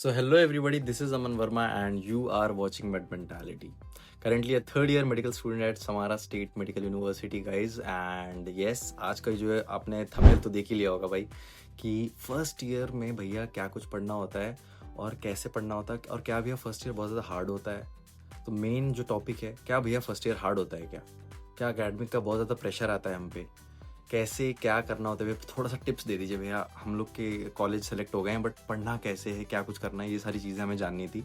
So hello everybody, this is Aman Verma and you are watching Med Mentality. Currently a third year medical student at Samara State Medical University guys and yes आज का जो है आपने thumbnail तो देख ही लिया होगा भाई कि फर्स्ट ईयर में भैया क्या कुछ पढ़ना होता है और कैसे पढ़ना होता है और क्या भैया फर्स्ट ईयर बहुत ज़्यादा हार्ड होता है। तो मेन जो टॉपिक है क्या भैया फर्स्ट ईयर हार्ड होता है क्या अकेडमिक का बहुत ज़्यादा प्रेशर आता है हम पे, कैसे क्या करना होता है भैया, थोड़ा सा टिप्स दे दीजिए भैया। हम लोग के कॉलेज सेलेक्ट हो गए हैं बट पढ़ना कैसे है, क्या कुछ करना है, ये सारी चीज़ें हमें जाननी थी।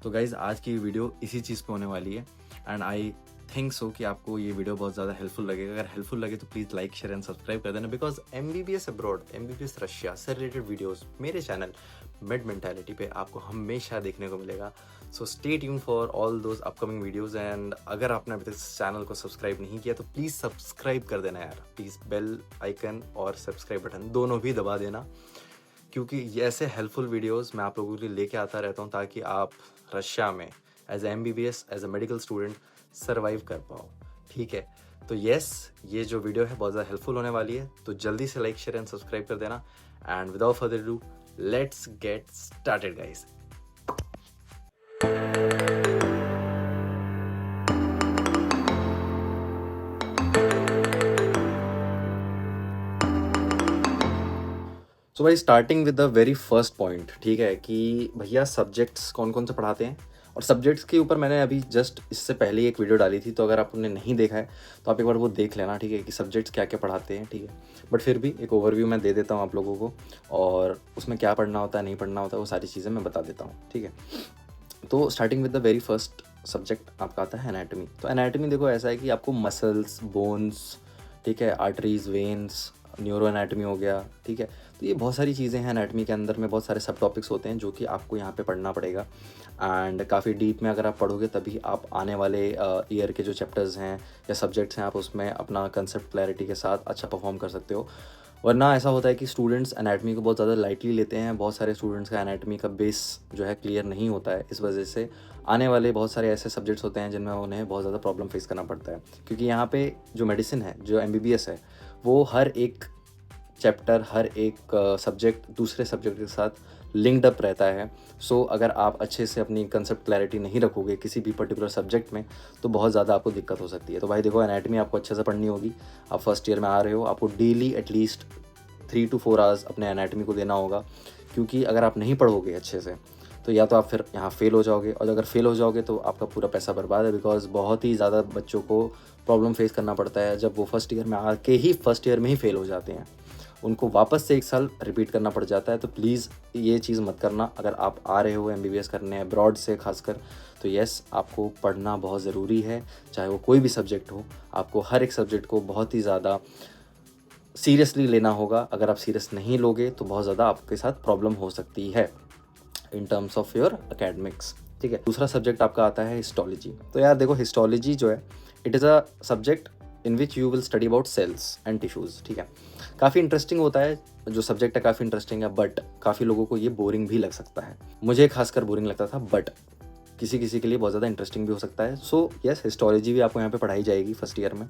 तो गाइज़ आज की वीडियो इसी चीज़ पे होने वाली है एंड आई थिंक सो कि आपको ये वीडियो बहुत ज़्यादा हेल्पफुल लगेगा। अगर हेल्पफुल लगे तो please like share and subscribe कर देना because MBBS abroad, MBBS Russia से रिलेटेड वीडियोस मेरे चैनल मेड मेंटालिटी पे आपको हमेशा देखने को मिलेगा। So stay tune for all those upcoming videos and अगर आपने अभी तक इस चैनल को सब्सक्राइब नहीं किया तो प्लीज़ सब्सक्राइब कर देना यार, प्लीज़ बेल आइकन और सब्सक्राइब बटन दोनों भी दबा देना क्योंकि ये ऐसे हेल्पफुल वीडियोस मैं आप लोगों के लिए लेके आता रहता हूँ ताकि आप रशिया में as a MBBS as a medical student survive कर पाओ। ठीक है, तो यस ये जो वीडियो है बहुत ज़्यादा हेल्पफुल होने वाली है, तो जल्दी से लाइक शेयर एंड सब्सक्राइब कर देना and without further do let's get started guys. तो भाई starting with the very first point, ठीक है कि भैया सब्जेक्ट्स कौन कौन से पढ़ाते हैं और सब्जेक्ट्स के ऊपर मैंने अभी जस्ट इससे पहले एक वीडियो डाली थी, तो अगर आपने नहीं देखा है तो आप एक बार वो देख लेना, ठीक है, कि सब्जेक्ट्स क्या क्या पढ़ाते हैं। ठीक है, बट फिर भी एक ओवरव्यू मैं दे देता हूँ आप लोगों को और उसमें क्या पढ़ना होता है नहीं पढ़ना होता है वो सारी चीज़ें मैं बता देता हूँ। ठीक है, तो starting with the very first subject आपका आता है एनाटमी। तो एनाटमी देखो ऐसा है कि आपको मसल्स, बोन्स, ठीक है, आर्टरीज, वेन्स, न्यूरो एनाटमी हो गया, ठीक है, तो ये बहुत सारी चीज़ें हैं एनाटमी के अंदर में, बहुत सारे सब टॉपिक्स होते हैं जो कि आपको यहाँ पे पढ़ना पड़ेगा एंड काफ़ी डीप में अगर आप पढ़ोगे तभी आप आने वाले ईयर के जो चैप्टर्स हैं या सब्जेक्ट्स हैं आप उसमें अपना कंसेप्ट क्लैरिटी के साथ अच्छा परफॉर्म कर सकते हो। वरना ऐसा होता है कि स्टूडेंट्स एनाटमी को बहुत ज़्यादा लाइटली लेते हैं, बहुत सारे स्टूडेंट्स का एनाटमी का बेस जो है क्लियर नहीं होता है, इस वजह से आने वाले बहुत सारे ऐसे सब्जेक्ट्स होते हैं जिनमें उन्हें बहुत ज़्यादा प्रॉब्लम फेस करना पड़ता है क्योंकि यहाँ पे जो मेडिसिन है, जो MBBS है, वो हर एक चैप्टर, हर एक सब्जेक्ट दूसरे सब्जेक्ट के साथ लिंक्ड अप रहता है। सो अगर आप अच्छे से अपनी कंसेप्ट क्लैरिटी नहीं रखोगे किसी भी पर्टिकुलर सब्जेक्ट में तो बहुत ज़्यादा आपको दिक्कत हो सकती है। तो भाई देखो एनाटमी आपको अच्छे से पढ़नी होगी, आप फर्स्ट ईयर में आ रहे हो, आपको डेली एटलीस्ट 3 to 4 आवर्स अपने एनाटमी को देना होगा क्योंकि अगर आप नहीं पढ़ोगे अच्छे से तो या तो आप फिर यहाँ फेल हो जाओगे और अगर फेल हो जाओगे तो आपका पूरा पैसा बर्बाद है बिकॉज बहुत ही ज़्यादा बच्चों को प्रॉब्लम फेस करना पड़ता है जब वो फर्स्ट ईयर में आके ही फर्स्ट ईयर में ही फेल हो जाते हैं, उनको वापस से एक साल रिपीट करना पड़ जाता है। तो प्लीज़ ये चीज़ मत करना। अगर आप आ रहे हो MBBS करने अब्रॉड से खासकर तो यस आपको पढ़ना बहुत ज़रूरी है, चाहे वो कोई भी सब्जेक्ट हो, आपको हर एक सब्जेक्ट को बहुत ही ज़्यादा सीरियसली लेना होगा। अगर आप सीरियस नहीं लोगे तो बहुत ज़्यादा आपके साथ प्रॉब्लम हो सकती है in terms of your academics. ठीक है, दूसरा सब्जेक्ट आपका आता है हिस्टोलॉजी। तो यार देखो हिस्टोलॉजी जो है it is a subject in which you will study about cells and tissues. ठीक है, काफ़ी इंटरेस्टिंग होता है, जो सब्जेक्ट है काफ़ी इंटरेस्टिंग है बट काफ़ी लोगों को ये बोरिंग भी लग सकता है। मुझे खासकर बोरिंग लगता था बट किसी किसी के लिए बहुत ज़्यादा इंटरेस्टिंग भी हो सकता है। सो यस हिस्टोलॉजी भी आपको यहाँ पे पढ़ाई जाएगी फर्स्ट ईयर में,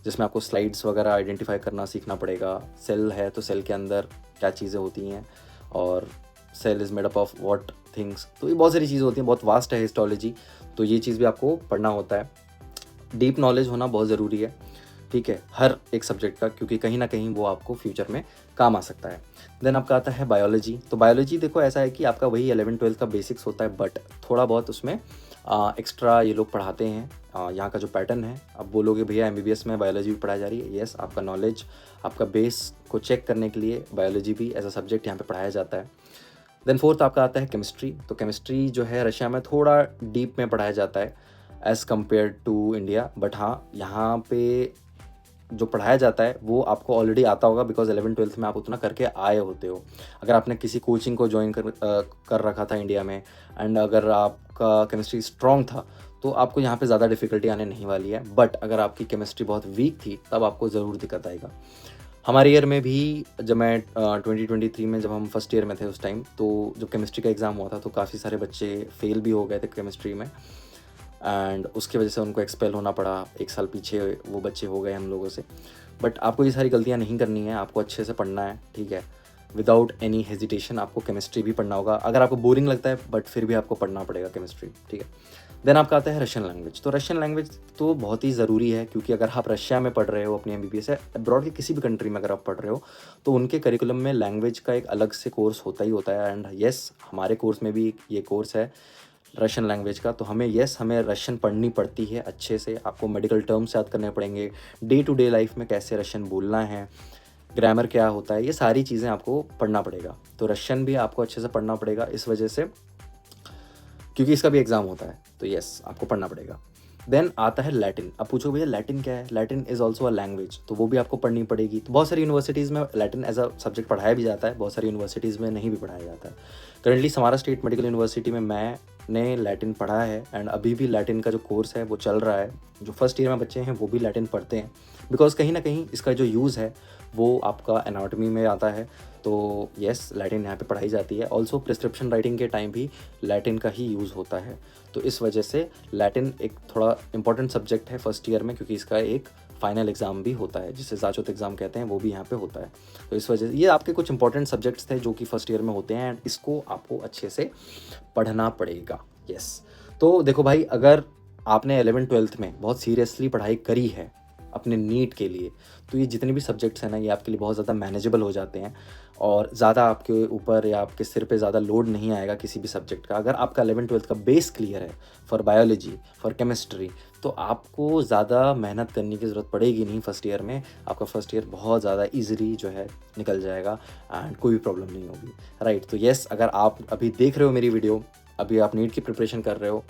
जिसमें आपको स्लाइड्स वगैरह आइडेंटिफाई करना सीखना पड़ेगा। सेल है तो सेल के अंदर क्या चीज़ें होती हैं और cell is made up of what things, तो ये बहुत सारी चीज़ें होती हैं, बहुत वास्ट है हिस्टोलॉजी। तो ये चीज़ भी आपको पढ़ना होता है, डीप नॉलेज होना बहुत ज़रूरी है, ठीक है, हर एक सब्जेक्ट का, क्योंकि कहीं ना कहीं वो आपको फ्यूचर में काम आ सकता है। देन आपका आता है बायोलॉजी। तो बायोलॉजी देखो ऐसा है कि आपका वही 11th-12th का बेसिक्स होता है बट थोड़ा बहुत उसमें एक्स्ट्रा ये लोग पढ़ाते हैं। यहाँ का जो पैटर्न है, अब बोलोगे भैया MBBS में बायोलॉजी भी पढ़ाई जा रही है, यस आपका नॉलेज, आपका बेस को चेक करने के लिए बायोलॉजी भी एज अ सब्जेक्ट यहाँ पे पढ़ाया जाता है। देन फोर्थ आपका आता है केमिस्ट्री। तो केमिस्ट्री जो है रशिया में थोड़ा डीप में पढ़ाया जाता है as compare to India, but हाँ यहाँ पे जो पढ़ाया जाता है वो आपको ऑलरेडी आता होगा बिकॉज 11th-12th में आप उतना करके आए होते हो। अगर आपने किसी कोचिंग को ज्वाइन कर रखा था इंडिया में एंड अगर आपका केमिस्ट्री स्ट्रॉन्ग था तो आपको यहाँ पे ज़्यादा डिफिकल्टी आने नहीं वाली है, बट अगर आपकी केमिस्ट्री बहुत वीक थी तब आपको ज़रूर दिक्कत आएगा। हमारे ईयर में भी जब मैं 2023 में जब हम फर्स्ट ईयर में थे उस टाइम, तो जब केमिस्ट्री का एग्ज़ाम हुआ था तो काफ़ी सारे बच्चे फेल भी हो गए थे केमिस्ट्री में एंड उसकी वजह से उनको एक्सपेल होना पड़ा, एक साल पीछे वो बच्चे हो गए हम लोगों से। बट आपको ये सारी गलतियाँ नहीं करनी है, आपको अच्छे से पढ़ना है, ठीक है, विदाउट एनी हेजिटेशन आपको केमिस्ट्री भी पढ़ना होगा। अगर आपको बोरिंग लगता है बट फिर भी आपको पढ़ना पड़ेगा केमिस्ट्री, ठीक है। देन आपका आता है रशियन लैंग्वेज। तो रशियन लैंग्वेज तो बहुत ही ज़रूरी है, क्योंकि अगर आप रशिया में पढ़ रहे हो अपनी एमबीबीएस है, अब्रॉड के किसी भी कंट्री में अगर आप पढ़ रहे हो, तो उनके करिकुलम में लैंग्वेज का एक अलग से कोर्स होता ही होता है। एंड येस, हमारे कोर्स में भी ये कोर्स है रशियन लैंग्वेज का। तो हमें रशियन पढ़नी पड़ती है अच्छे से। आपको मेडिकल टर्म्स याद करने पड़ेंगे, डे टू डे लाइफ में कैसे रशियन बोलना है, ग्रामर क्या होता है, ये सारी चीज़ें आपको पढ़ना पड़ेगा। तो रशियन भी आपको अच्छे से पढ़ना पड़ेगा इस वजह से, क्योंकि इसका भी एग्ज़ाम होता है। तो येस, आपको पढ़ना पड़ेगा। देन आता है लैटिन। अब पूछो भैया लैटिन क्या है? Latin is also a language, तो वो भी आपको पढ़नी पड़ेगी। तो बहुत सारी यूनिवर्सिटीज़ में लैटिन एज अ सब्जेक्ट पढ़ाया भी जाता है, बहुत सारी यूनिवर्सिटीज़ में नहीं भी पढ़ाया जाता है। Currently Samara state medical university में मैंने लैटिन पढ़ा है, एंड अभी भी लैटिन का जो कोर्स है वो चल रहा है। जो फर्स्ट ईयर में बच्चे हैं वो भी लैटिन पढ़ते हैं, बिकॉज कहीं ना कहीं इसका जो यूज़ है वो आपका एनाटॉमी में आता है। तो येस, लैटिन यहाँ पे पढ़ाई जाती है। ऑल्सो प्रिस्क्रिप्शन राइटिंग के टाइम भी लैटिन का ही यूज़ होता है। तो इस वजह से लैटिन एक थोड़ा इंपॉर्टेंट सब्जेक्ट है फर्स्ट ईयर में, क्योंकि इसका एक फाइनल एग्ज़ाम भी होता है जिसे जाचोत एग्ज़ाम कहते हैं, वो भी यहाँ पे होता है। तो इस वजह से ये आपके कुछ इंपॉर्टेंट सब्जेक्ट्स थे जो कि फर्स्ट ईयर में होते हैं, एंड इसको आपको अच्छे से पढ़ना पड़ेगा। येस, तो देखो भाई, अगर आपने 11th-12th में बहुत सीरियसली पढ़ाई करी है अपने नीट के लिए, तो ये जितने भी सब्जेक्ट्स हैं ना, ये आपके लिए बहुत ज़्यादा मैनेजेबल हो जाते हैं, और ज़्यादा आपके ऊपर या आपके सिर पे ज़्यादा लोड नहीं आएगा किसी भी सब्जेक्ट का। अगर आपका 11th-12th का बेस क्लियर है फॉर बायोलॉजी, फॉर केमिस्ट्री, तो आपको ज़्यादा मेहनत करने की ज़रूरत पड़ेगी नहीं फर्स्ट ईयर में। आपका फर्स्ट ईयर बहुत ज़्यादा ईजिली जो है निकल जाएगा, एंड कोई भी प्रॉब्लम नहीं होगी, राइट। तो येस, अगर आप अभी देख रहे हो मेरी वीडियो, अभी आप नीट की प्रिपरेशन कर रहे हो,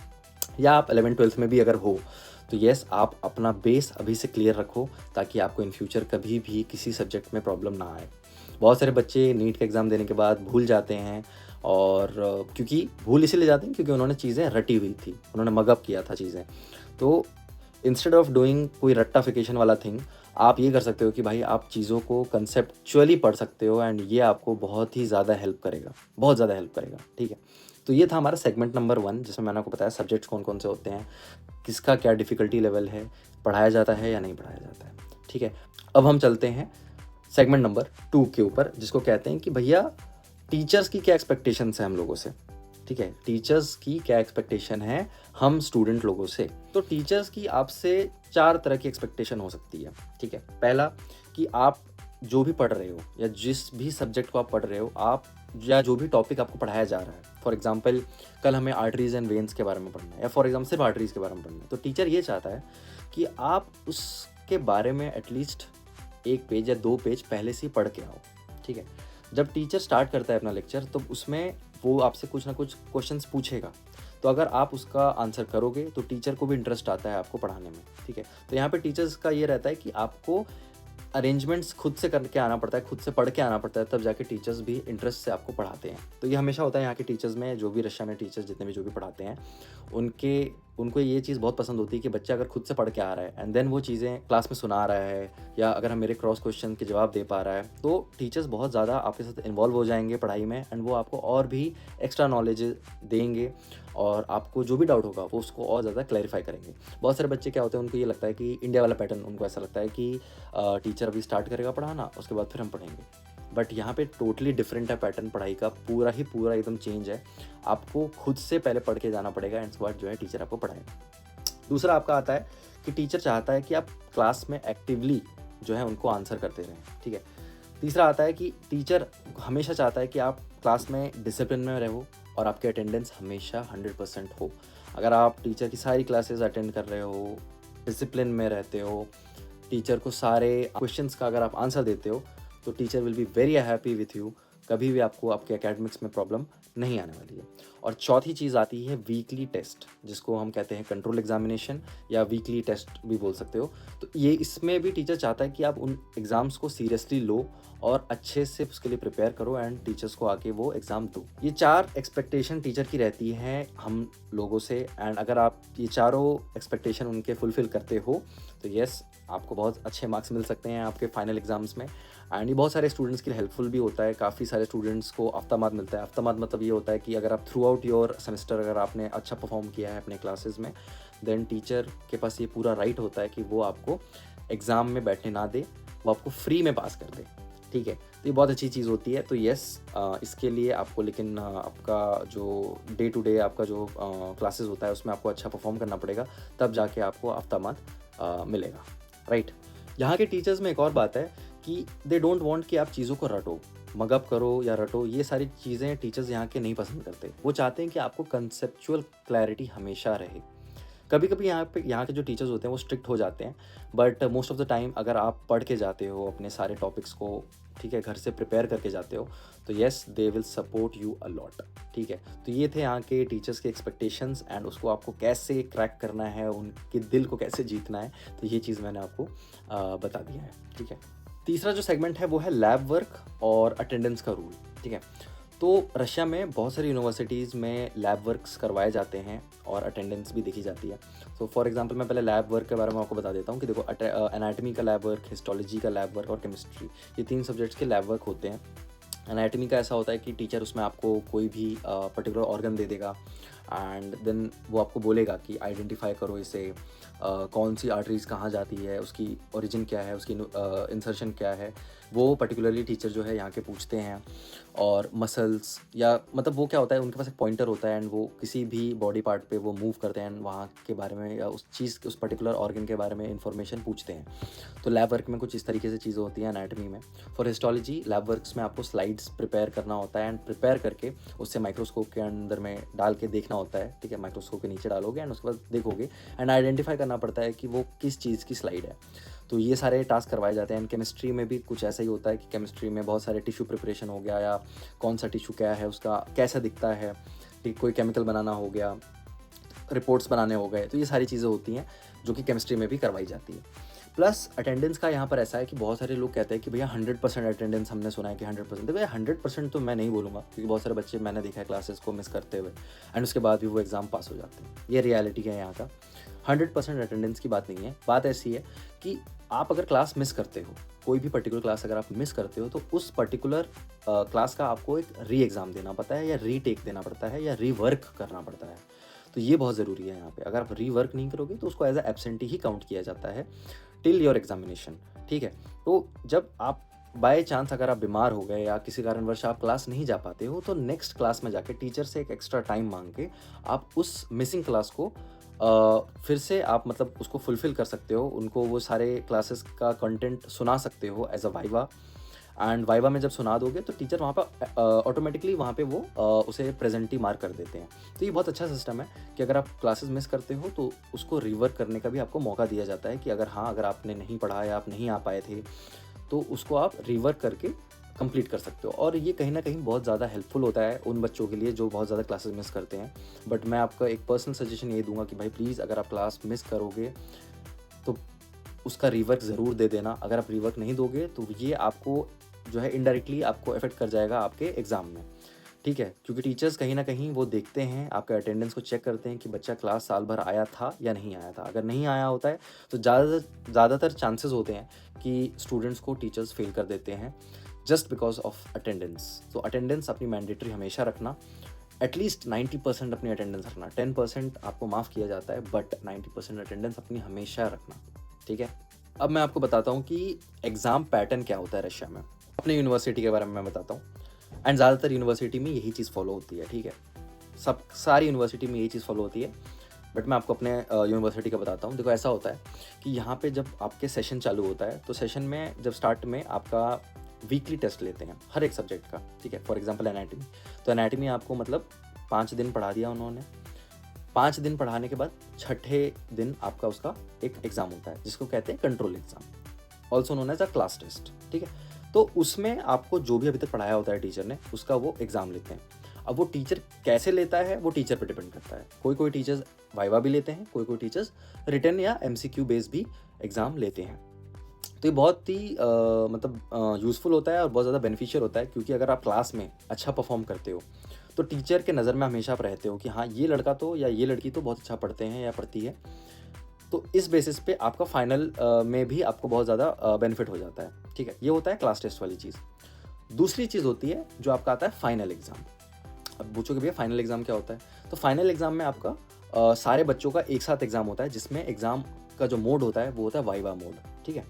या आप 11th-12th में भी अगर हो, तो येस, आप अपना बेस अभी से क्लियर रखो, ताकि आपको इन फ्यूचर कभी भी किसी सब्जेक्ट में प्रॉब्लम ना आए। बहुत सारे बच्चे नीट का एग्ज़ाम देने के बाद भूल जाते हैं, और क्योंकि भूल इसीलिए जाते हैं क्योंकि उन्होंने चीज़ें रटी हुई थी, उन्होंने मगअप किया था चीज़ें। तो इंस्टेड ऑफ डूइंग कोई रट्टाफिकेशन वाला थिंग, आप ये कर सकते हो कि भाई आप चीज़ों को कंसेप्चुअली पढ़ सकते हो, एंड ये आपको बहुत ही ज़्यादा हेल्प करेगा, बहुत ज़्यादा हेल्प करेगा, ठीक है। तो ये था हमारा सेगमेंट नंबर 1, जिसमें मैंने आपको बताया सब्जेक्ट्स कौन कौन से होते हैं, किसका क्या डिफ़िकल्टी लेवल है, पढ़ाया जाता है या नहीं पढ़ाया जाता है, ठीक है। अब हम चलते हैं सेगमेंट नंबर 2 के ऊपर, जिसको कहते हैं कि भैया टीचर्स की क्या एक्सपेक्टेशंस है हम लोगों से, ठीक है। टीचर्स की क्या एक्सपेक्टेशन है हम स्टूडेंट लोगों से। तो टीचर्स की आपसे 4 तरह की एक्सपेक्टेशन हो सकती है, ठीक है। पहला, कि आप जो भी पढ़ रहे हो या जिस भी सब्जेक्ट को आप पढ़ रहे हो, आप या जो भी टॉपिक आपको पढ़ाया जा रहा है, फॉर एग्जांपल कल हमें आर्टरीज एंड वेन्स के बारे में पढ़ना है, या फॉर एग्जांपल सिर्फ आर्टरीज के बारे में पढ़ना है, तो टीचर ये चाहता है कि आप उसके बारे में एटलीस्ट 1 पेज या 2 पेज पहले से ही पढ़ के आओ, ठीक है। जब टीचर स्टार्ट करता है अपना लेक्चर, तो उसमें वो आपसे कुछ ना कुछ क्वेश्चंस पूछेगा, तो अगर आप उसका आंसर करोगे तो टीचर को भी इंटरेस्ट आता है आपको पढ़ाने में, ठीक है। तो यहाँ पे टीचर्स का ये रहता है कि आपको अरेंजमेंट्स खुद से करके आना पड़ता है, खुद से पढ़ के आना पड़ता है, तब जाके टीचर्स भी इंटरेस्ट से आपको पढ़ाते हैं। तो ये हमेशा होता है यहाँ के टीचर्स में, जो भी रशिया में टीचर्स जितने भी जो भी पढ़ाते हैं, उनको ये चीज़ बहुत पसंद होती है कि बच्चा अगर खुद से पढ़ के आ रहा है एंड देन वो चीज़ें क्लास में सुना रहा है, या अगर हम मेरे क्रॉस क्वेश्चन के जवाब दे पा रहा है, तो टीचर्स बहुत ज़्यादा आपके साथ इन्वॉल्व हो जाएंगे पढ़ाई में, एंड वो आपको और भी एक्स्ट्रा नॉलेज देंगे, और आपको जो भी डाउट होगा वो उसको और ज़्यादा क्लैरिफाई करेंगे। बहुत सारे बच्चे क्या होते हैं, उनको ये लगता है कि इंडिया वाला पैटर्न, उनको ऐसा लगता है कि टीचर अभी स्टार्ट करेगा पढ़ाना, उसके बाद फिर हम पढ़ेंगे। बट यहाँ पे टोटली डिफरेंट है पैटर्न, पढ़ाई का पूरा ही पूरा एकदम चेंज है। आपको खुद से पहले पढ़ के जाना पड़ेगा, एंड उसके बाद जो है टीचर आपको पढ़ाएगा। दूसरा आपका आता है कि टीचर चाहता है कि आप क्लास में एक्टिवली जो है उनको आंसर करते रहें, ठीक है। तीसरा आता है कि टीचर हमेशा चाहता है कि आप क्लास में डिसिप्लिन में रहो, और आपके अटेंडेंस हमेशा 100% हो। अगर आप टीचर की सारी क्लासेस अटेंड कर रहे हो, डिसिप्लिन में रहते हो, टीचर को सारे क्वेश्चंस का अगर आप आंसर देते हो, तो teacher will be very happy with you. कभी भी आपको आपके एकेडमिक्स में प्रॉब्लम नहीं आने वाली है। और चौथी चीज़ आती है वीकली टेस्ट, जिसको हम कहते हैं कंट्रोल एग्जामिनेशन, या वीकली टेस्ट भी बोल सकते हो। तो ये इसमें भी टीचर चाहता है कि आप उन एग्ज़ाम्स को सीरियसली लो और अच्छे से उसके लिए प्रिपेयर करो, एंड टीचर्स को आके वो एग्ज़ाम दो। ये 4 एक्सपेक्टेशन टीचर की रहती है हम लोगों से, एंड अगर आप ये चारों एक्सपेक्टेशन उनके फुलफ़िल करते हो, तो येस, आपको बहुत अच्छे मार्क्स मिल सकते हैं आपके फाइनल एग्ज़ाम्स में। एंड ये बहुत सारे स्टूडेंट्स के लिए हेल्पफुल भी होता है। काफ़ी सारे स्टूडेंट्स को हफ्तामाद मिलता है। हफ्तामाद मतलब ये होता है कि अगर आप थ्रू आउट योर सेमेस्टर अगर आपने अच्छा परफॉर्म किया है अपने क्लासेस में, देन टीचर के पास ये पूरा राइट होता है कि वो आपको एग्ज़ाम में बैठने ना दे, वो आपको फ्री में पास कर दे, ठीक है। तो ये बहुत अच्छी चीज़ होती है। तो येस, इसके लिए आपको लेकिन आपका जो डे टू डे आपका जो क्लासेस होता है उसमें आपको अच्छा परफॉर्म करना पड़ेगा, तब जाके आपको हफ्तामाद मिलेगा, राइट। यहाँ के टीचर्स में एक और बात है कि दे डोंट वांट कि आप चीज़ों को रटो, मगअप करो या रटो, ये सारी चीज़ें टीचर्स यहाँ के नहीं पसंद करते। वो चाहते हैं कि आपको कंसेप्चुअल क्लैरिटी हमेशा रहे। कभी कभी यहाँ के जो टीचर्स होते हैं वो स्ट्रिक्ट हो जाते हैं, but most of the time अगर आप पढ़ के जाते हो अपने सारे टॉपिक्स को, ठीक है, घर से प्रिपेयर करके जाते हो, तो yes they will support you a lot, ठीक है। तो ये थे यहाँ के टीचर्स के एक्सपेक्टेशंस एंड उसको आपको कैसे क्रैक करना है, उनके दिल को कैसे जीतना है, तो ये चीज़ मैंने आपको बता दिया है, ठीक है। तीसरा जो सेगमेंट है वो है लैब वर्क और अटेंडेंस का रूल, ठीक है। तो रशिया में बहुत सारी यूनिवर्सिटीज़ में लैब वर्क्स करवाए जाते हैं और अटेंडेंस भी देखी जाती है। तो फॉर एग्जांपल मैं पहले लैब वर्क के बारे में आपको बता देता हूँ कि देखो, एनाटॉमी का लैब वर्क, हिस्टोलॉजी का लैब वर्क और केमिस्ट्री, ये 3 सब्जेक्ट्स के लैब वर्क होते हैं। एनाटॉमी का ऐसा होता है कि टीचर उसमें आपको कोई भी पर्टिकुलर ऑर्गन दे देगा एंड देन वो आपको बोलेगा कि आइडेंटिफाई करो इसे, कौन सी आर्टरीज कहाँ जाती है, उसकी ओरिजिन क्या है, उसकी इंसर्शन क्या है, वो पर्टिकुलरली टीचर जो है यहाँ के पूछते हैं। और मसल्स या मतलब वो क्या होता है, उनके पास एक पॉइंटर होता है एंड वो किसी भी बॉडी पार्ट पे वो मूव करते हैं एंड वहाँ के बारे में या उस चीज़, उस पर्टिकुलर ऑर्गन के बारे में इंफॉर्मेशन पूछते हैं। तो लैब वर्क में कुछ इस तरीके से चीज़ें होती हैं एनाटॉमी में। फॉर हिस्टोलॉजी लैब वर्क्स में आपको स्लाइड्स प्रिपेयर करना होता है एंड प्रिपेयर करके उससे माइक्रोस्कोप के अंदर में डाल के देखना होता है, ठीक है। माइक्रोस्कोप के नीचे डालोगे एंड उसके बाद देखोगे एंड आइडेंटिफाई करना पड़ता है कि वो किस चीज़ की स्लाइड है। तो ये सारे टास्क करवाए जाते हैं। एंड केमिस्ट्री में भी कुछ ऐसा ही होता है कि केमिस्ट्री में बहुत सारे टिश्यू प्रिपरेशन हो गया, या कौन सा टिश्यू क्या है, उसका कैसा दिखता है, ठीक, कोई केमिकल बनाना हो गया, रिपोर्ट्स बनाने हो गए, तो ये सारी चीज़ें होती हैं जो कि केमिस्ट्री में भी करवाई जाती है। प्लस अटेंडेंस का यहाँ पर ऐसा है कि बहुत सारे लोग कहते हैं कि भैया 100% अटेंडेंस, हमने सुना है कि 100%। तो भैया 100% तो मैं नहीं बोलूँगा, क्योंकि बहुत सारे बच्चे मैंने देखा है क्लासेस को मिस करते हुए एंड उसके बाद भी वो एग्ज़ाम पास हो जाते हैं। ये रियलिटी है यहाँ का। 100% अटेंडेंस की बात नहीं है। बात ऐसी है कि आप अगर क्लास मिस करते हो, कोई भी पर्टिकुलर क्लास अगर आप मिस करते हो, तो उस पर्टिकुलर क्लास का आपको एक री एग्ज़ाम देना पड़ता है, या रीटेक देना पड़ता है, या रीवर्क करना पड़ता है। तो ये बहुत ज़रूरी है यहाँ पे। अगर आप रीवर्क नहीं करोगे तो उसको एज अ एब्सेंटी ही काउंट किया जाता है टिल योर एग्जामिनेशन, ठीक है। तो जब आप बाय चांस अगर आप बीमार हो गए या किसी कारणवश आप क्लास नहीं जा पाते हो, तो नेक्स्ट क्लास में जाके टीचर से एक एक्स्ट्रा टाइम मांग के आप उस मिसिंग क्लास को फिर से आप मतलब उसको फुलफ़िल कर सकते हो, उनको वो सारे क्लासेस का कंटेंट सुना सकते हो as a viva. And viva में जब सुना दोगे तो टीचर वहाँ पर ऑटोमेटिकली वहाँ पे वो उसे प्रेजेंट ही मार्क कर देते हैं। तो ये बहुत अच्छा सिस्टम है कि अगर आप क्लासेस मिस करते हो तो उसको रिवर्क करने का भी आपको मौका दिया जाता है कि अगर हाँ, अगर आपने नहीं पढ़ा या आप नहीं आ पाए थे तो उसको आप रिवर्क करके कंप्लीट कर सकते हो। और ये कहीं ना कहीं बहुत ज़्यादा हेल्पफुल होता है उन बच्चों के लिए जो बहुत ज़्यादा क्लासेस मिस करते हैं। बट मैं आपका एक पर्सनल सजेशन ये दूंगा कि भाई प्लीज़, अगर आप क्लास मिस करोगे तो उसका रिवर्क ज़रूर दे देना। अगर आप रिवर्क नहीं दोगे तो ये आपको जो है इनडायरेक्टली आपको अफेक्ट कर जाएगा आपके एग्ज़ाम में, ठीक है। क्योंकि टीचर्स कहीं ना कहीं वो देखते हैं, आपका अटेंडेंस को चेक करते हैं कि बच्चा क्लास साल भर आया था या नहीं आया था। अगर नहीं आया होता है तो ज़्यादातर चांसेस होते हैं कि स्टूडेंट्स को टीचर्स फेल कर देते हैं जस्ट बिकॉज ऑफ अटेंडेंस। तो अटेंडेंस अपनी मैंडेटरी हमेशा रखना, एटलीस्ट 90% अपनी अटेंडेंस रखना। 10% आपको माफ़ किया जाता है, बट 90% अटेंडेंस अपनी हमेशा रखना, ठीक है। अब मैं आपको बताता हूँ कि एग्ज़ाम पैटर्न क्या होता है रशिया में। अपने यूनिवर्सिटी के बारे में मैं बताता हूँ एंड ज़्यादातर यूनिवर्सिटी में यही चीज़ फॉलो होती है, ठीक है। सारी यूनिवर्सिटी में यही चीज़ फॉलो होती है, बट मैं आपको अपने यूनिवर्सिटी का बताता हूँ। देखो, ऐसा होता है कि यहाँ पे जब आपके सेशन चालू होता है तो सेशन में जब स्टार्ट में आपका वीकली टेस्ट लेते हैं हर एक सब्जेक्ट का, ठीक है। फॉर एग्जांपल एनाटॉमी, तो एनाटॉमी आपको मतलब 5 दिन पढ़ा दिया उन्होंने। 5 दिन पढ़ाने के बाद छठे दिन आपका उसका एक एग्ज़ाम होता है जिसको कहते हैं control exam, also known as a class test, ठीक है। तो उसमें आपको जो भी अभी तक पढ़ाया होता है टीचर ने, उसका वो एग्ज़ाम लेते हैं। अब वो टीचर कैसे लेता है वो टीचर पर डिपेंड करता है। कोई टीचर्स वाइवा भी लेते हैं, कोई टीचर्स रिटन या MCQ बेस भी एग्ज़ाम लेते हैं। तो ये बहुत ही मतलब यूज़फुल होता है और बहुत ज़्यादा बेनिफिशियल होता है, क्योंकि अगर आप क्लास में अच्छा परफॉर्म करते हो तो टीचर के नज़र में हमेशा आप रहते हो कि हाँ, ये लड़का तो या ये लड़की तो बहुत अच्छा पढ़ते हैं या पढ़ती है। तो इस बेसिस पे आपका फाइनल में भी आपको बहुत ज़्यादा बेनिफिट हो जाता है, ठीक है। ये होता है क्लास टेस्ट वाली चीज़। दूसरी चीज़ होती है जो आपका आता है फाइनल एग्ज़ाम। अब पूछोगे भैया फाइनल एग्ज़ाम क्या होता है? तो फाइनल एग्ज़ाम में आपका सारे बच्चों का एक साथ एग्ज़ाम होता है, जिसमें एग्ज़ाम का जो मोड होता है वो होता है वाइवा मोड, ठीक है।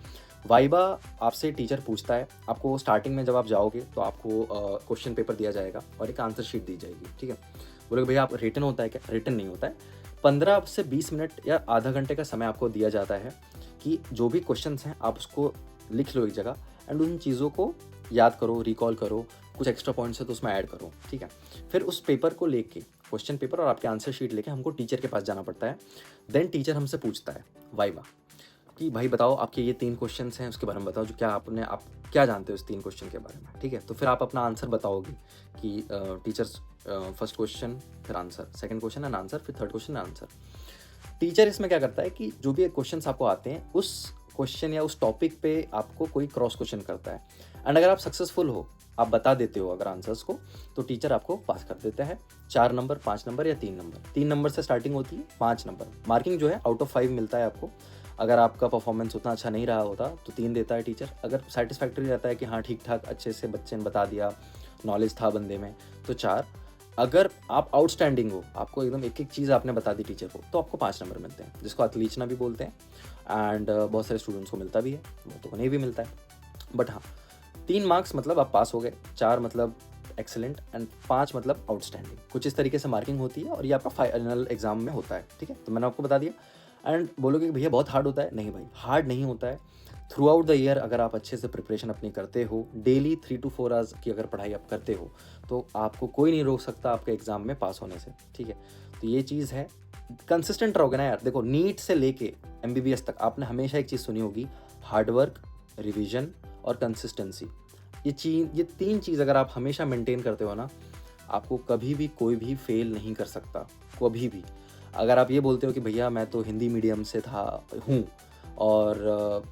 वाइवा आपसे टीचर पूछता है, आपको स्टार्टिंग में जब आप जाओगे तो आपको क्वेश्चन पेपर दिया जाएगा और एक आंसर शीट दी जाएगी, ठीक है। बोलोगे भैया आप रिटन होता है क्या? रिटन नहीं होता है। 15 से 20 मिनट या आधा घंटे का समय आपको दिया जाता है कि जो भी क्वेश्चंस हैं आप उसको लिख लो एक जगह एंड उन चीज़ों को याद करो, रिकॉल करो, कुछ एक्स्ट्रा पॉइंट्स है तो उसमें ऐड करो, ठीक है। फिर उस पेपर को लेके, क्वेश्चन पेपर और आपके आंसर शीट लेके हमको टीचर के पास जाना पड़ता है। देन टीचर हमसे पूछता है वाइवा कि भाई बताओ आपके ये 3 क्वेश्चंस हैं, उसके बारे में बताओ जो क्या आप क्या जानते हो इस 3 क्वेश्चन के बारे में, ठीक है। तो फिर आप अपना आंसर बताओगे कि टीचर्स फर्स्ट क्वेश्चन फिर answer, second question and answer, फिर थर्ड क्वेश्चन आंसर। टीचर इसमें क्या करता है कि जो भी क्वेश्चंस आपको आते हैं उस क्वेश्चन या उस टॉपिक पे आपको कोई क्रॉस क्वेश्चन करता है एंड अगर आप सक्सेसफुल हो, आप बता देते हो अगर आंसर्स को, तो टीचर आपको पास कर देता है। 4 नंबर, 5 नंबर या 3 नंबर। 3 नंबर से स्टार्टिंग होती है, 5 नंबर मार्किंग जो है आउट ऑफ 5 मिलता है आपको। अगर आपका परफॉर्मेंस उतना अच्छा नहीं रहा होता तो 3 देता है टीचर। अगर सेटिस्फैक्ट्री रहता है कि हाँ ठीक ठाक अच्छे से बच्चे ने बता दिया, नॉलेज था बंदे में, तो 4। अगर आप आउटस्टैंडिंग हो, आपको एकदम एक एक चीज़ आपने बता दी टीचर को, तो आपको 5 नंबर मिलते हैं, जिसको अतलीचना भी बोलते हैं एंड बहुत सारे स्टूडेंट्स को मिलता भी है, वो तो उन्हें भी मिलता है। बट हाँ, 3 मार्क्स मतलब आप पास हो गए, 4 मतलब एक्सेलेंट एंड 5 मतलब आउटस्टैंडिंग। कुछ इस तरीके से मार्किंग होती है और ये आपका फाइनल एग्जाम में होता है, ठीक है। तो मैंने आपको बता दिया एंड बोलोगे कि भैया बहुत हार्ड होता है। नहीं भाई, हार्ड नहीं होता है। थ्रू आउट द ईयर अगर आप अच्छे से प्रिपरेशन अपनी करते हो, डेली 3 to 4 आवर्स की अगर पढ़ाई आप करते हो, तो आपको कोई नहीं रोक सकता आपके एग्जाम में पास होने से, ठीक है। तो ये चीज़ है, कंसिस्टेंट रहोगे ना यार। देखो नीट से लेके MBBS तक आपने हमेशा एक चीज़ सुनी होगी, हार्डवर्क, रिविजन और कंसिस्टेंसी। ये 3 चीज़ अगर आप हमेशा मेंटेन करते हो ना, आपको कभी भी कोई भी फेल नहीं कर सकता, कभी भी। अगर आप ये बोलते हो कि भैया मैं तो हिंदी मीडियम से हूँ और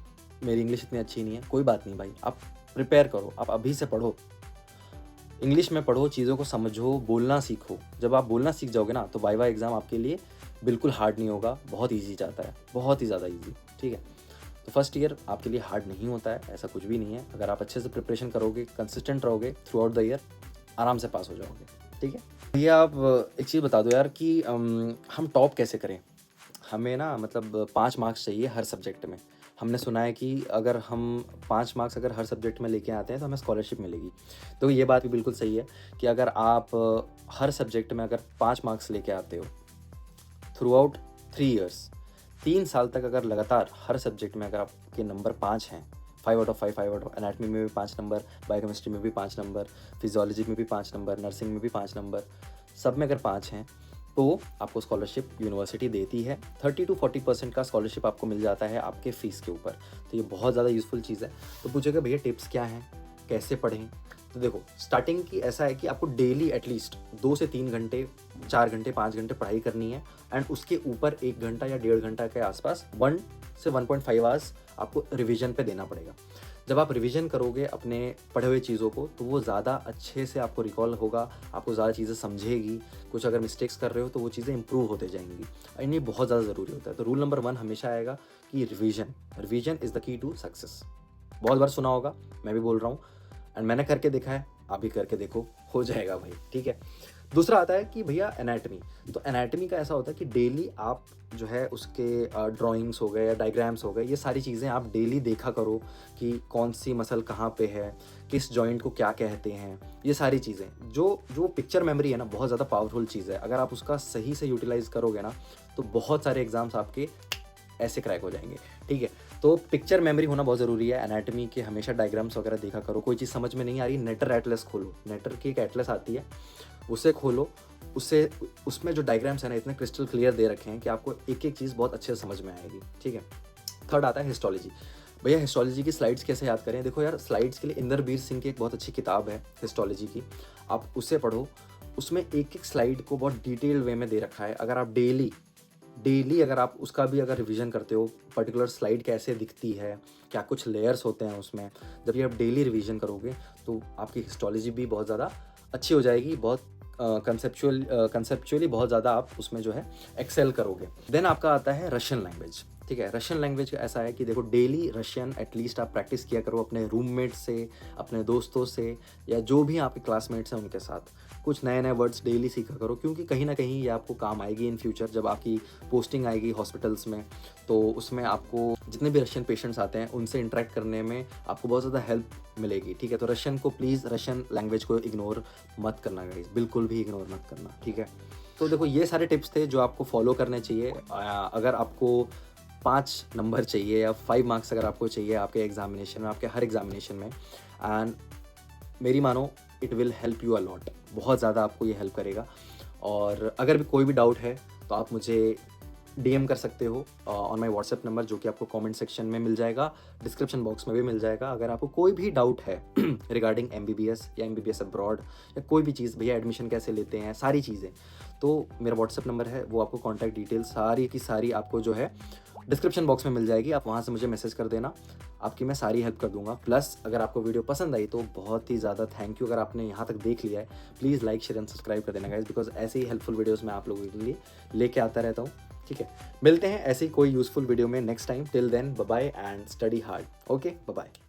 मेरी इंग्लिश इतनी अच्छी नहीं है, कोई बात नहीं भाई, आप प्रिपेयर करो, आप अभी से पढ़ो, इंग्लिश में पढ़ो, चीज़ों को समझो, बोलना सीखो। जब आप बोलना सीख जाओगे ना, तो वाइवा एग्ज़ाम आपके लिए बिल्कुल हार्ड नहीं होगा, बहुत ईजी जाता है, बहुत ही ज़्यादा ईजी, ठीक है। तो फर्स्ट ईयर आपके लिए हार्ड नहीं होता है, ऐसा कुछ भी नहीं है। अगर आप अच्छे से प्रिपरेशन करोगे, कंसिस्टेंट रहोगे थ्रू आउट द ईयर, आराम से पास हो जाओगे, ठीक है। भैया आप एक चीज़ बता दो यार कि हम टॉप कैसे करें? हमें ना मतलब 5 मार्क्स चाहिए हर सब्जेक्ट में। हमने सुना है कि अगर हम 5 मार्क्स अगर हर सब्जेक्ट में लेके आते हैं तो हमें स्कॉलरशिप मिलेगी। तो ये बात भी बिल्कुल सही है कि अगर आप हर सब्जेक्ट में अगर 5 मार्क्स लेके आते हो थ्रू आउट 3 ईयर्स, 3 साल तक अगर लगातार हर सब्जेक्ट में अगर आपके नंबर 5 हैं, 5 out of 5, 5 out of, anatomy में भी 5 नंबर, बायोकेमिस्ट्री में भी 5 नंबर, फिजियोलॉजी में भी 5 नंबर, नर्सिंग में भी 5 नंबर, सब में अगर 5 हैं, तो आपको स्कॉलरशिप यूनिवर्सिटी देती है। 30 to 40% का स्कॉलरशिप आपको मिल जाता है आपके फ़ीस के ऊपर। तो ये बहुत ज़्यादा यूज़फुल चीज़ है। तो पूछेगा भैया टिप्स क्या हैं, कैसे पढ़ें? तो देखो, स्टार्टिंग की ऐसा है कि आपको डेली एटलीस्ट 2 से 3 घंटे, 4 घंटे, 5 घंटे पढ़ाई करनी है एंड उसके ऊपर 1 घंटा या 1.5 घंटा के आसपास 1 से 1.5 आवर्स आपको रिवीजन पे देना पड़ेगा। जब आप रिवीजन करोगे अपने पढ़े हुए चीज़ों को, तो वो ज़्यादा अच्छे से आपको रिकॉल होगा, आपको ज़्यादा चीज़ें समझेगी। कुछ अगर मिस्टेक्स कर रहे हो तो वो चीज़ें इंप्रूव होते जाएंगी एंड ये बहुत ज़्यादा ज़रूरी होता है। तो रूल नंबर 1 हमेशा आएगा कि revision is the key to success. बहुत बार सुना होगा, मैं भी बोल रहा हूँ एंड मैंने करके देखा है, आप भी करके देखो, हो जाएगा भाई, ठीक है। दूसरा आता है कि भैया एनाटमी। तो एनाटमी का ऐसा होता है कि डेली आप जो है उसके ड्राइंग्स हो गए या डायग्राम्स हो गए, ये सारी चीज़ें आप डेली देखा करो कि कौन सी मसल कहाँ पे है, किस जॉइंट को क्या कहते हैं। ये सारी चीज़ें जो पिक्चर मेमोरी है ना, बहुत ज़्यादा पावरफुल चीज़ है। अगर आप उसका सही से यूटिलाइज़ करोगे ना, तो बहुत सारे एग्जाम्स आपके ऐसे क्रैक हो जाएंगे, ठीक है। तो पिक्चर मेमोरी होना बहुत ज़रूरी है। एनाटमी के हमेशा डायग्राम्स वगैरह देखा करो। कोई चीज़ समझ में नहीं आ रही, नेटर एटलस खोलो, नेटर की एक एटलस आती है, उसे खोलो, उससे उसमें जो डायग्राम्स है ना इतने क्रिस्टल क्लियर दे रखे हैं कि आपको एक एक चीज़ बहुत अच्छे से समझ में आएगी, ठीक है। थर्ड आता है हिस्टोलॉजी। भैया हिस्टोलॉजी की स्लाइड्स कैसे याद करें? देखो यार, स्लाइड्स के लिए इंदरबीर सिंह की एक बहुत अच्छी किताब है हिस्टोलॉजी की, आप उसे पढ़ो। उसमें एक एक स्लाइड को बहुत डिटेल्ड वे में दे रखा है। अगर आप डेली अगर आप उसका भी अगर रिवीजन करते हो, पर्टिकुलर स्लाइड कैसे दिखती है, क्या कुछ लेयर्स होते हैं उसमें, जब ये आप डेली रिवीजन करोगे तो आपकी हिस्टोलॉजी भी बहुत ज़्यादा अच्छी हो जाएगी। बहुत कंसेप्चुअली बहुत ज़्यादा आप उसमें जो है एक्सेल करोगे। देन आपका आता है रशियन लैंग्वेज, ठीक है। रशियन लैंग्वेज ऐसा है कि देखो, डेली रशियन एटलीस्ट आप प्रैक्टिस किया करो अपने रूममेट से, अपने दोस्तों से, या जो भी आपके क्लासमेट्स हैं उनके साथ। कुछ नए-नए वर्ड्स डेली सीखा करो, क्योंकि कहीं न कहीं ये आपको काम आएगी इन फ्यूचर जब आपकी पोस्टिंग आएगी हॉस्पिटल्स में। तो उसमें आपको जितने भी रशियन पेशेंट्स आते हैं, उनसे इंटरैक्ट करने में आपको बहुत ज़्यादा हेल्प मिलेगी, ठीक है? तो रशियन को प्लीज़, रशियन लैंग्वेज को इग्नोर मत करना गाइज़, बिल्कुल भी इग्नोर मत करना, ठीक है? तो देखो ये सारे टिप्स थे जो आपको फॉलो करने चाहिए। अगर आपको 5 नंबर चाहिए या 5 मार्क्स अगर आपको चाहिए आपके एग्ज़ामिनेशन में, आपके हर एग्ज़ामिनेशन में, एंड मेरी मानो it will help you a lot, बहुत ज़्यादा आपको ये हेल्प करेगा। और अगर भी कोई भी डाउट है तो आप मुझे डीएम कर सकते हो ऑन माय व्हाट्सएप नंबर, जो कि आपको कमेंट सेक्शन में मिल जाएगा, डिस्क्रिप्शन बॉक्स में भी मिल जाएगा। अगर आपको कोई भी डाउट है रिगार्डिंग एमबीबीएस या एमबीबीएस अब्रॉड या कोई भी चीज़, भैया एडमिशन कैसे लेते हैं, सारी चीज़ें, तो मेरा व्हाट्सएप नंबर है, वो आपको कॉन्टैक्ट डिटेल सारी की सारी आपको जो है डिस्क्रिप्शन बॉक्स में मिल जाएगी। आप वहाँ से मुझे मैसेज कर देना, आपकी मैं सारी हेल्प कर दूंगा। प्लस अगर आपको वीडियो पसंद आई तो बहुत ही ज़्यादा थैंक यू। अगर आपने यहाँ तक देख लिया है, please like, share and subscribe कर देना गाइज, बिकॉज ऐसे ही हेल्पफुल वीडियोज़ मैं आप लोगों के लिए लेके आता रहता हूँ, ठीक है? मिलते हैं ऐसे ही कोई यूज़फुल वीडियो में next time. Till then bye bye and study hard. Okay, bye bye.